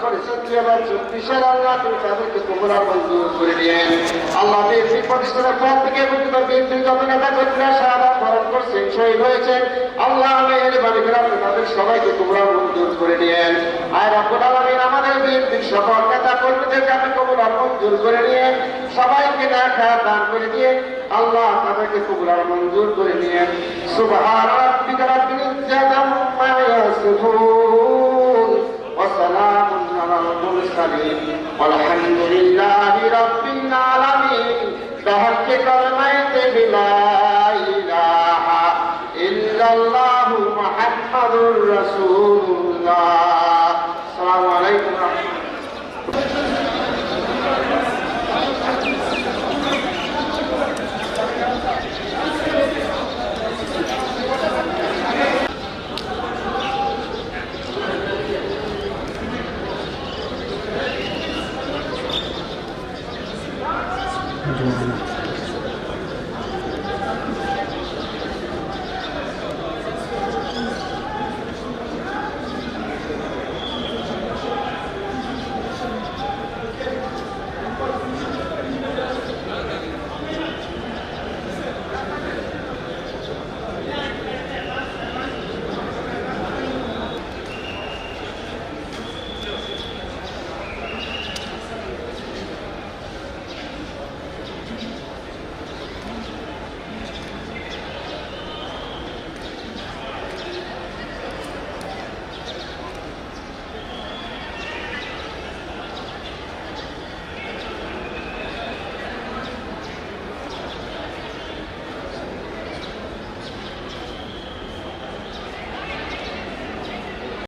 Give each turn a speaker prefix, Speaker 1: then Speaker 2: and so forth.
Speaker 1: করেছেন 2024 আল্লাহ তুমি তাদেরকে কবুল আর মঞ্জুর করে নিয়েন। আল্লাহ বিএনপি প্রতিষ্ঠানের পর থেকে বিএনপির যত নেতা কর্মীরা শাহাদাত বরণ করছেন, শহীদ হয়েছেন, আল্লাহ মেহেরবানি করে আপনি তাদের সবাইকে কবুল আর মঞ্জুর করে নিয়েন। আয় রব্বুল আলামিন আমাদের বিএনপির সকল নেতা কর্মীদেরকে আপনি কবুল আর মঞ্জুর করে নিয়েন, সবাইকে নেক দান করে দিয়ে আল্লাহ তাদেরকে কবুল আর মঞ্জুর করে নিয়েন। সুবহান রাব্বিকা রাব্বিল ইজ্জাতি আম্মা ইয়াসিফুন ওয়া সালামুন আলাল মুরসালিন ওয়ালহামদুলিল্লাহি রাব্বিল আলামিন। বিহাক্কি কালিমাতি লা ইলাহা ইল্লাল্লাহু মুহাম্মাদুর রাসূলুল্লাহ। আসসালামু আলাইকুম ওয়া রাহমাতুল্লাহ।